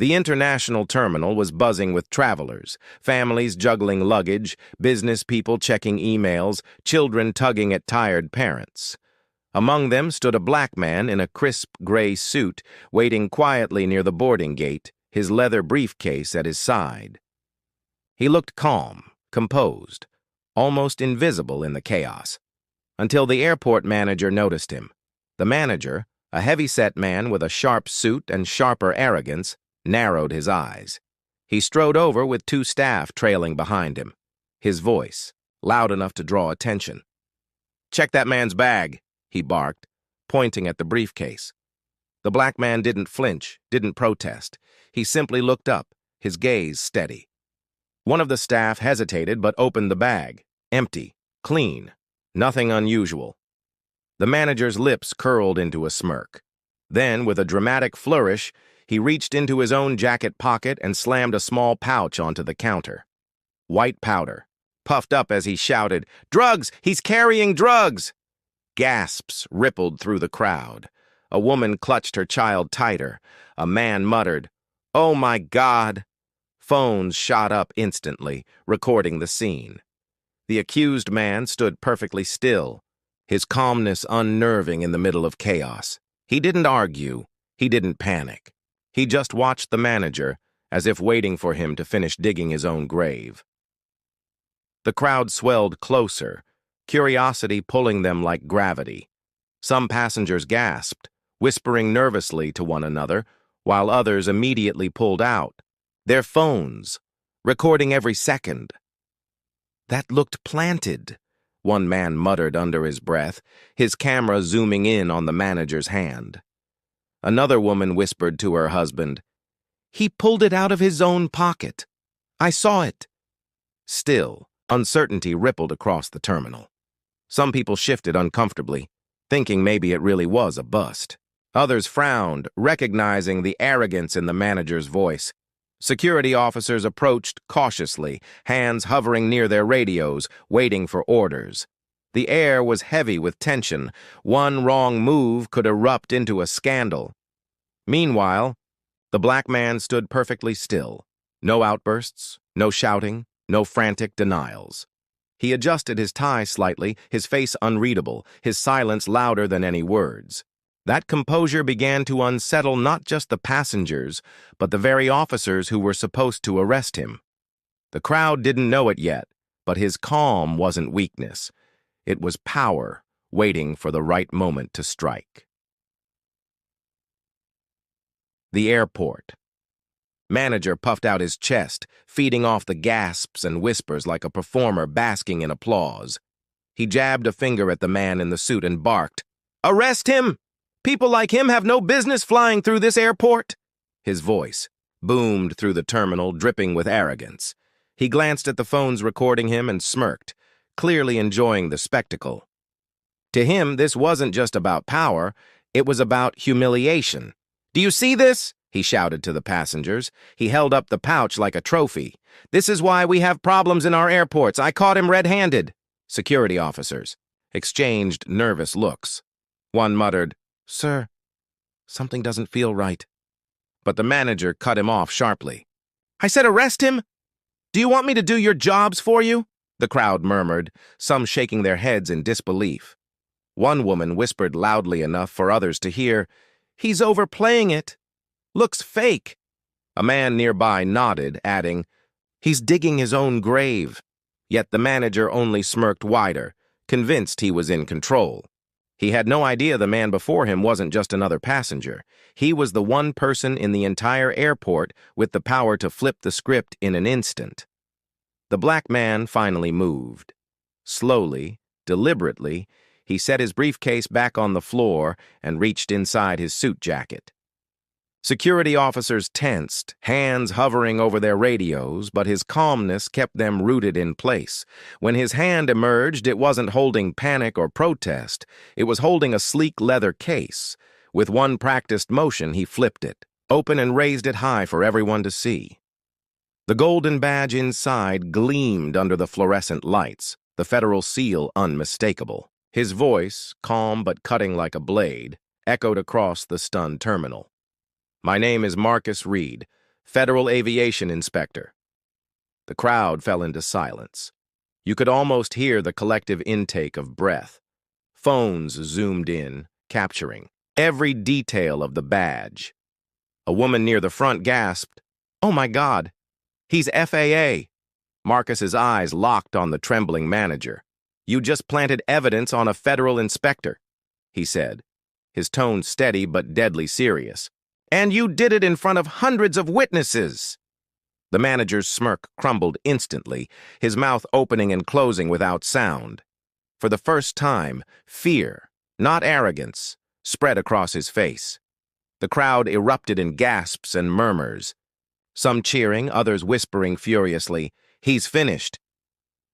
The international terminal was buzzing with travelers, families juggling luggage, business people checking emails, children tugging at tired parents. Among them stood a black man in a crisp gray suit, waiting quietly near the boarding gate, his leather briefcase at his side. He looked calm, composed, almost invisible in the chaos, until the airport manager noticed him. The manager, a heavy-set man with a sharp suit and sharper arrogance, narrowed his eyes. He strode over with two staff trailing behind him, his voice loud enough to draw attention. "Check that man's bag," he barked, pointing at the briefcase. The black man didn't flinch, didn't protest. He simply looked up, his gaze steady. One of the staff hesitated but opened the bag. Empty, clean, nothing unusual. The manager's lips curled into a smirk. Then, with a dramatic flourish, he reached into his own jacket pocket and slammed a small pouch onto the counter. White powder, puffed up as he shouted, "Drugs! He's carrying drugs!" Gasps rippled through the crowd. A woman clutched her child tighter. A man muttered, "Oh my God!" Phones shot up instantly, recording the scene. The accused man stood perfectly still, his calmness unnerving in the middle of chaos. He didn't argue. He didn't panic. He just watched the manager, as if waiting for him to finish digging his own grave. The crowd swelled closer, curiosity pulling them like gravity. Some passengers gasped, whispering nervously to one another, while others immediately pulled out, their phones, recording every second. "That looked planted," one man muttered under his breath, his camera zooming in on the manager's hand. Another woman whispered to her husband, "He pulled it out of his own pocket. I saw it." Still, uncertainty rippled across the terminal. Some people shifted uncomfortably, thinking maybe it really was a bust. Others frowned, recognizing the arrogance in the manager's voice. Security officers approached cautiously, hands hovering near their radios, waiting for orders. The air was heavy with tension. One wrong move could erupt into a scandal. Meanwhile, the black man stood perfectly still. No outbursts, no shouting, no frantic denials. He adjusted his tie slightly, his face unreadable, his silence louder than any words. That composure began to unsettle not just the passengers, but the very officers who were supposed to arrest him. The crowd didn't know it yet, but his calm wasn't weakness. It was power, waiting for the right moment to strike. The airport. Manager puffed out his chest, feeding off the gasps and whispers like a performer basking in applause. He jabbed a finger at the man in the suit and barked, "Arrest him! People like him have no business flying through this airport." His voice boomed through the terminal, dripping with arrogance. He glanced at the phones recording him and smirked, clearly enjoying the spectacle. To him, this wasn't just about power, it was about humiliation. "Do you see this?" he shouted to the passengers. He held up the pouch like a trophy. "This is why we have problems in our airports. I caught him red-handed." Security officers exchanged nervous looks. One muttered, "Sir, something doesn't feel right." But the manager cut him off sharply. "I said arrest him? Do you want me to do your jobs for you?" The crowd murmured, some shaking their heads in disbelief. One woman whispered loudly enough for others to hear, "He's overplaying it. Looks fake." A man nearby nodded, adding, "He's digging his own grave." Yet the manager only smirked wider, convinced he was in control. He had no idea the man before him wasn't just another passenger. He was the one person in the entire airport with the power to flip the script in an instant. The black man finally moved. Slowly, deliberately, he set his briefcase back on the floor and reached inside his suit jacket. Security officers tensed, hands hovering over their radios, but his calmness kept them rooted in place. When his hand emerged, it wasn't holding panic or protest. It was holding a sleek leather case. With one practiced motion, he flipped it, open and raised it high for everyone to see. The golden badge inside gleamed under the fluorescent lights, the federal seal unmistakable. His voice, calm but cutting like a blade, echoed across the stunned terminal. "My name is Marcus Reed, Federal Aviation Inspector. The crowd fell into silence. You could almost hear the collective intake of breath. Phones zoomed in, capturing every detail of the badge. A woman near the front gasped, "Oh my God, he's FAA." Marcus's eyes locked on the trembling manager. "You just planted evidence on a federal inspector," he said, his tone steady but deadly serious. "And you did it in front of hundreds of witnesses." The manager's smirk crumbled instantly, his mouth opening and closing without sound. For the first time, fear, not arrogance, spread across his face. The crowd erupted in gasps and murmurs. Some cheering, others whispering furiously, "He's finished.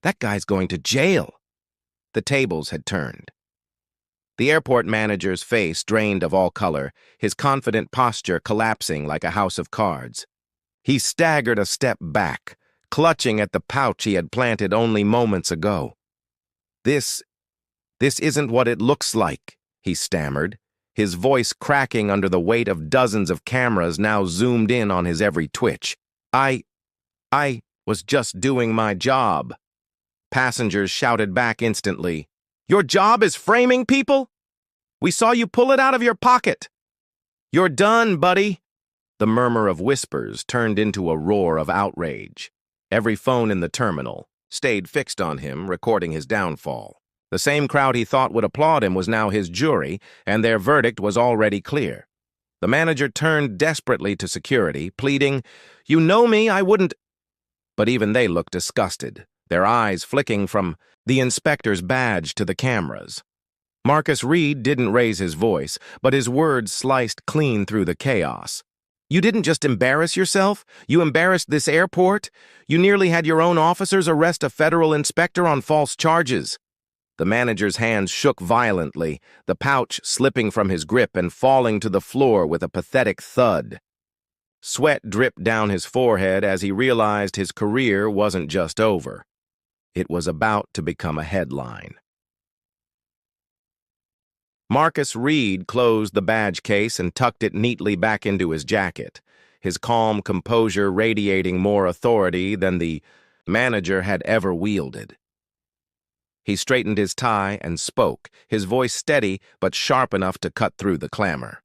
That guy's going to jail." The tables had turned. The airport manager's face drained of all color, his confident posture collapsing like a house of cards. He staggered a step back, clutching at the pouch he had planted only moments ago. This isn't what it looks like," he stammered, his voice cracking under the weight of dozens of cameras now zoomed in on his every twitch. I was just doing my job." Passengers shouted back instantly, "Your job is framing people? We saw you pull it out of your pocket." "You're done, buddy." The murmur of whispers turned into a roar of outrage. Every phone in the terminal stayed fixed on him, recording his downfall. The same crowd he thought would applaud him was now his jury, and their verdict was already clear. The manager turned desperately to security, pleading, "You know me, I wouldn't—" But even they looked disgusted, their eyes flicking from the inspector's badge to the cameras. Marcus Reed didn't raise his voice, but his words sliced clean through the chaos. "You didn't just embarrass yourself, you embarrassed this airport. You nearly had your own officers arrest a federal inspector on false charges." The manager's hands shook violently, the pouch slipping from his grip and falling to the floor with a pathetic thud. Sweat dripped down his forehead as he realized his career wasn't just over. It was about to become a headline. Marcus Reed closed the badge case and tucked it neatly back into his jacket, his calm composure radiating more authority than the manager had ever wielded. He straightened his tie and spoke, his voice steady but sharp enough to cut through the clamor.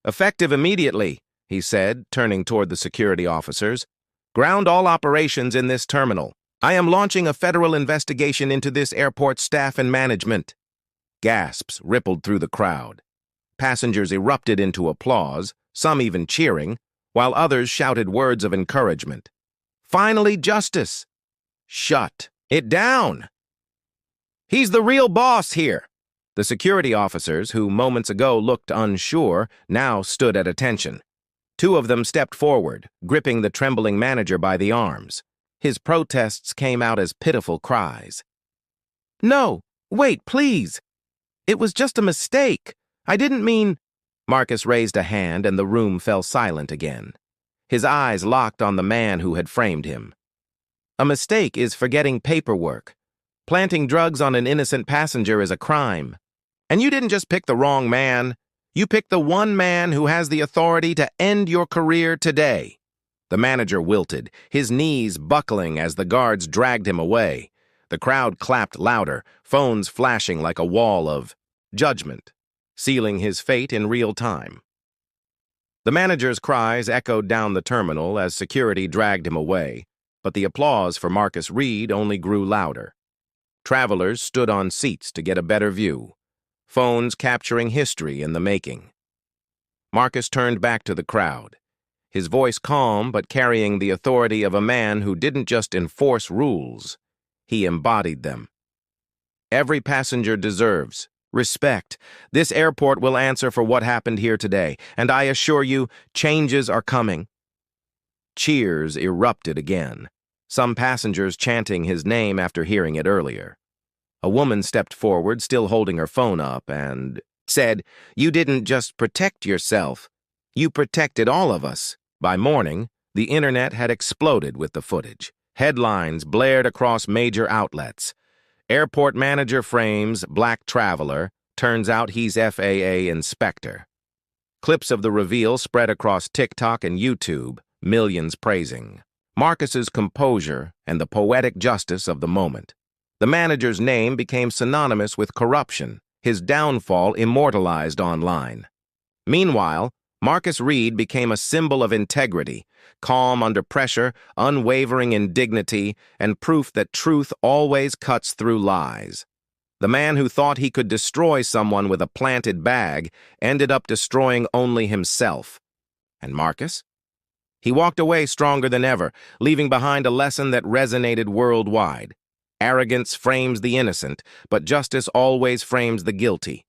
"Effective immediately," he said, turning toward the security officers. "Ground all operations in this terminal. I am launching a federal investigation into this airport staff and management." Gasps rippled through the crowd. Passengers erupted into applause, some even cheering, while others shouted words of encouragement. "Finally, justice!" "Shut it down! He's the real boss here!" The security officers, who moments ago looked unsure, now stood at attention. Two of them stepped forward, gripping the trembling manager by the arms. His protests came out as pitiful cries. "No, wait, please! It was just a mistake. I didn't mean—" Marcus raised a hand and the room fell silent again. His eyes locked on the man who had framed him. "A mistake is forgetting paperwork. Planting drugs on an innocent passenger is a crime. And you didn't just pick the wrong man. You picked the one man who has the authority to end your career today." The manager wilted, his knees buckling as the guards dragged him away. The crowd clapped louder, phones flashing like a wall of judgment, sealing his fate in real time. The manager's cries echoed down the terminal as security dragged him away, but the applause for Marcus Reed only grew louder. Travelers stood on seats to get a better view, phones capturing history in the making. Marcus turned back to the crowd, his voice calm but carrying the authority of a man who didn't just enforce rules, he embodied them. "Every passenger deserves respect. This airport will answer for what happened here today, and I assure you, changes are coming." Cheers erupted again, some passengers chanting his name after hearing it earlier. A woman stepped forward, still holding her phone up, and said, "You didn't just protect yourself, you protected all of us." By morning, the internet had exploded with the footage. Headlines blared across major outlets. "Airport manager frames black traveler, turns out he's FAA inspector." Clips of the reveal spread across TikTok and YouTube, millions praising. Marcus's composure and the poetic justice of the moment. The manager's name became synonymous with corruption, his downfall immortalized online. Meanwhile, Marcus Reed became a symbol of integrity, calm under pressure, unwavering in dignity, and proof that truth always cuts through lies. The man who thought he could destroy someone with a planted bag ended up destroying only himself. And Marcus? He walked away stronger than ever, leaving behind a lesson that resonated worldwide. Arrogance frames the innocent, but justice always frames the guilty.